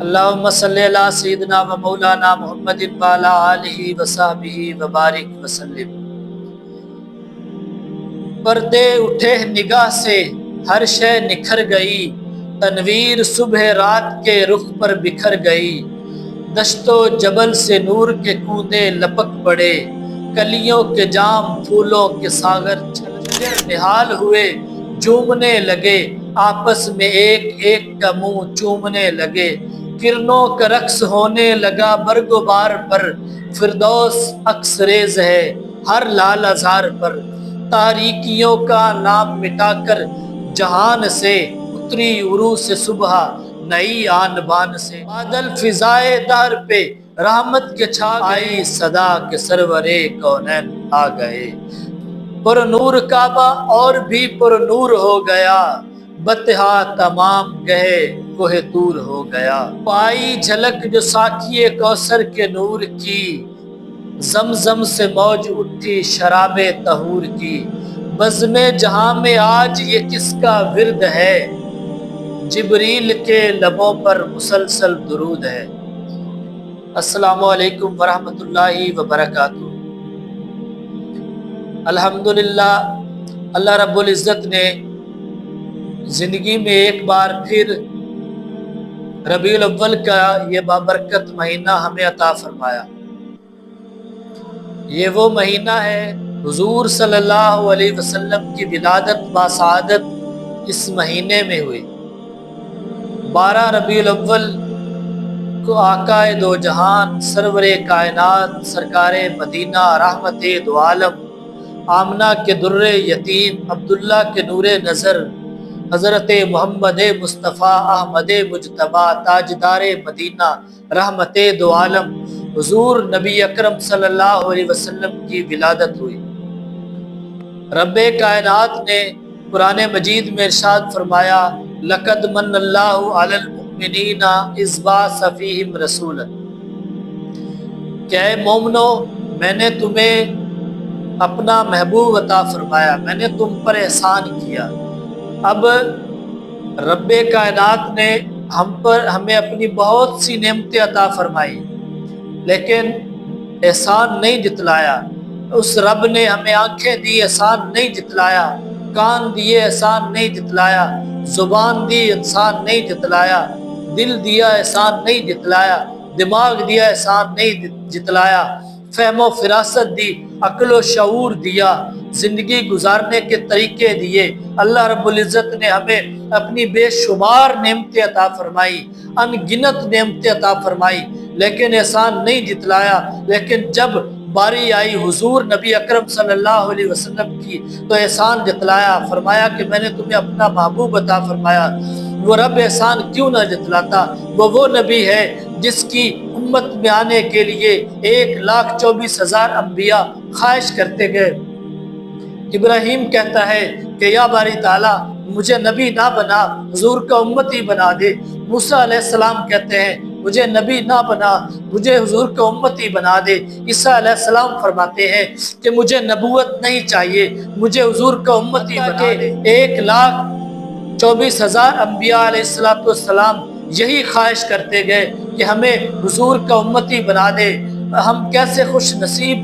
اللہم صلی اللہ سیدنا و مولانا محمد و علی آلہ و صحبہ و بارک وسلم۔ پردے اٹھے نگاہ سے ہر شے نکھر گئی، تنویر صبح رات کے رخ پر بکھر گئی۔ دشت و جبل سے نور کے کودے لپک پڑے، کلیوں کے جام پھولوں کے ساغر چھلکے نہال ہوئے، جھومنے لگے آپس میں ایک ایک کا منہ چومنے لگے۔ کرنوں کا رقص ہونے لگا برگ و بار پر، فردوس عکس ریز ہے ہر لال ازار پر۔ تاریکیوں کا نام مٹا کر جہان سے، اتری عروج صبح نئی آن بان سے۔ بادل فضائے دہر پہ رحمت کے چھا آئی صدا کے سرور کونین آ گئے۔ پر نور کعبہ اور بھی پر نور ہو گیا، بتہا تمام گہے کوہ طور ہو گیا۔ پائی جھلک جو ساقیِ کوثر کے نور کی، زمزم سے موج اٹھی شراب طہور کی۔ بزم جہاں میں آج یہ کس کا ورد ہے، جبریل کے لبوں پر مسلسل درود ہے۔ السلام علیکم ورحمۃ اللہ وبرکاتہ۔ الحمدللہ اللہ رب العزت نے زندگی میں ایک بار پھر ربیع الاول کا یہ بابرکت مہینہ ہمیں عطا فرمایا۔ یہ وہ مہینہ ہے حضور صلی اللہ علیہ وسلم کی ولادت باسعادت اس مہینے میں ہوئی۔ 12 ربیع الاول کو آقا دو جہان سرور کائنات سرکار مدینہ رحمت دو عالم آمنہ کے در یتیم عبداللہ کے نور نظر حضرت محمد مصطفیٰ احمد مجتبیٰ تاجدار مدینہ رحمت دو عالم حضور نبی اکرم صلی اللہ علیہ وسلم کی ولادت ہوئی۔ رب کائنات نے قرآن مجید میں ارشاد فرمایا، لقد من اللہ علی المؤمنین اذ بعث فیہم رسولا، کہ اے مومنو میں نے تمہیں اپنا محبوب عطا فرمایا، میں نے تم پر احسان کیا۔ اب رب کائنات نے ہمیں اپنی بہت سی نعمتیں عطا فرمائی، لیکن احسان نہیں جتلایا۔ اس رب نے ہمیں آنکھیں دی، احسان نہیں جتلایا، کان دیے، احسان نہیں جتلایا، زبان دی، احسان نہیں جتلایا، دل دیا، احسان نہیں جتلایا، دماغ دیا، احسان نہیں جتلایا، فہم و فراست دی، عقل و شعور دیا، زندگی گزارنے کے طریقے دیے۔ اللہ رب العزت نے ہمیں اپنی بے شمار نعمتیں عطا فرمائی، ان گنت نعمتیں عطا فرمائی، لیکن احسان نہیں جتلایا۔ لیکن جب باری آئی حضور نبی اکرم صلی اللہ علیہ وسلم کی تو احسان جتلایا، فرمایا کہ میں نے تمہیں اپنا محبوب عطا فرمایا۔ وہ رب احسان کیوں نہ جتلاتا؟ وہ نبی ہے جس کی امت میں آنے کے لیے 1,24,000 انبیاء خواہش کرتے گئے۔ ابراہیم کہتا ہے کہ یا باری تعالیٰ مجھے نبی نہ بنا، حضور کا امتی بنا دے۔ موسیٰ علیہ السلام کہتے ہیں مجھے نبی نہ بنا، مجھے حضور کا امتی بنا دے۔ عیسیٰ علیہ السلام فرماتے ہیں کہ مجھے نبوت نہیں چاہیے، مجھے حضور کا امتی بنا دے۔ 1,24,000 انبیاء علیہ السلام یہی خواہش کرتے گئے کہ ہمیں حضور کا امتی بنا دے۔ ہم کیسے خوش نصیب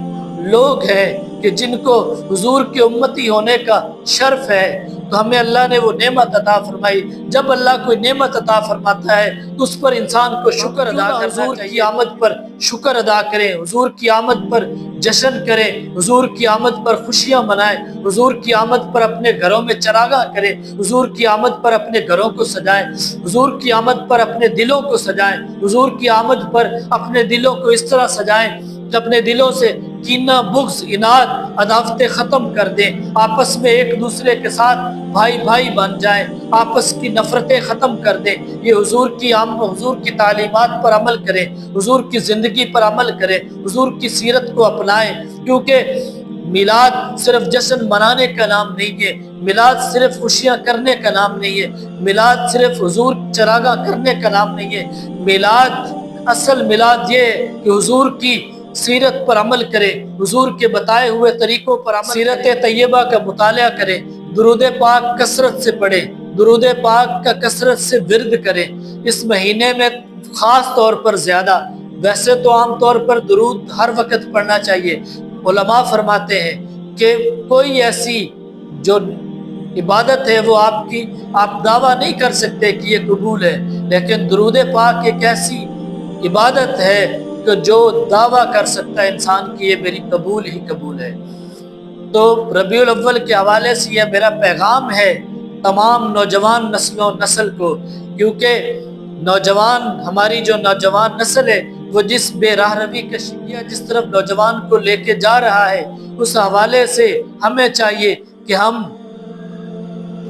لوگ ہیں کہ جن کو حضور کے امتی ہونے کا شرف ہے، تو ہمیں اللہ نے وہ نعمت عطا فرمائی۔ جب اللہ کوئی نعمت عطا فرماتا ہے تو اس پر انسان کو شکر ادا کرنا چاہیے۔ حضور کی آمد پر شکر ادا کریں، حضور کی آمد پر جشن کریں، حضور کی آمد پر خوشیاں منائیں، حضور کی آمد پر اپنے گھروں میں چراغاں کریں، حضور کی آمد پر اپنے گھروں کو سجائیں، حضور کی آمد پر اپنے دلوں کو سجائیں، حضور کی آمد پر اپنے دلوں کو اس طرح سجائیں کہ اپنے دلوں سے کینہ، بغض، اناد، عداوتیں ختم کر دیں، آپس میں ایک دوسرے کے ساتھ بھائی بھائی بن جائیں، آپس کی نفرتیں ختم کر دیں۔ یہ حضور کی تعلیمات پر عمل کریں، حضور کی زندگی پر عمل کریں، حضور کی سیرت کو اپنائیں، کیونکہ میلاد صرف جشن منانے کا نام نہیں ہے، میلاد صرف خوشیاں کرنے کا نام نہیں ہے، میلاد صرف حضور چراغاں کرنے کا نام نہیں ہے۔ میلاد، اصل میلاد یہ ہے کہ حضور کی سیرت پر عمل کرے، حضور کے بتائے ہوئے طریقوں پر عمل، سیرت طیبہ کا مطالعہ کرے، درود پاک کثرت سے پڑھے، درود پاک کا کثرت سے ورد کرے۔ اس مہینے میں خاص طور پر زیادہ، ویسے تو عام طور پر درود ہر وقت پڑھنا چاہیے۔ علماء فرماتے ہیں کہ کوئی ایسی جو عبادت ہے وہ آپ دعویٰ نہیں کر سکتے کہ یہ قبول ہے، لیکن درود پاک ایک ایسی عبادت ہے کہ جو دعویٰ کر سکتا ہے انسان کی یہ میری قبول ہی قبول ہے۔ تو ربیع الاول کے حوالے سے یہ میرا پیغام ہے تمام نوجوان نسل کو، کیونکہ ہماری جو نوجوان نسل ہے وہ جس بے راہ روی کا شکیہ جس طرف نوجوان کو لے کے جا رہا ہے، اس حوالے سے ہمیں چاہیے کہ ہم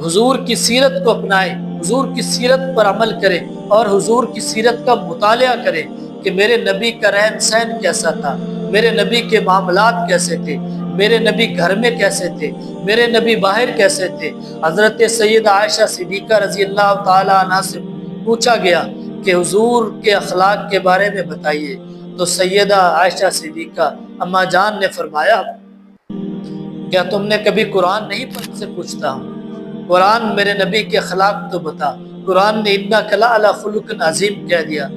حضور کی سیرت کو اپنائیں، حضور کی سیرت پر عمل کریں اور حضور کی سیرت کا مطالعہ کریں کہ میرے نبی کا رہن سہن کیسا تھا، میرے نبی کے معاملات کیسے تھے، میرے نبی گھر میں کیسے تھے، میرے نبی باہر کیسے تھے۔ حضرت سیدہ عائشہ صدیقہ رضی اللہ تعالی عنہ سے پوچھا گیا کہ حضور کے اخلاق کے بارے میں بتائیے، تو سیدہ عائشہ صدیقہ اما جان نے فرمایا کیا تم نے کبھی قرآن نہیں پڑھنے سے پوچھتا ہوں، قرآن میرے نبی کے اخلاق تو بتا۔ قرآن نے اِنَّکَ لَعَلَىٰ خُلُقٍ عظیم کہہ دیا۔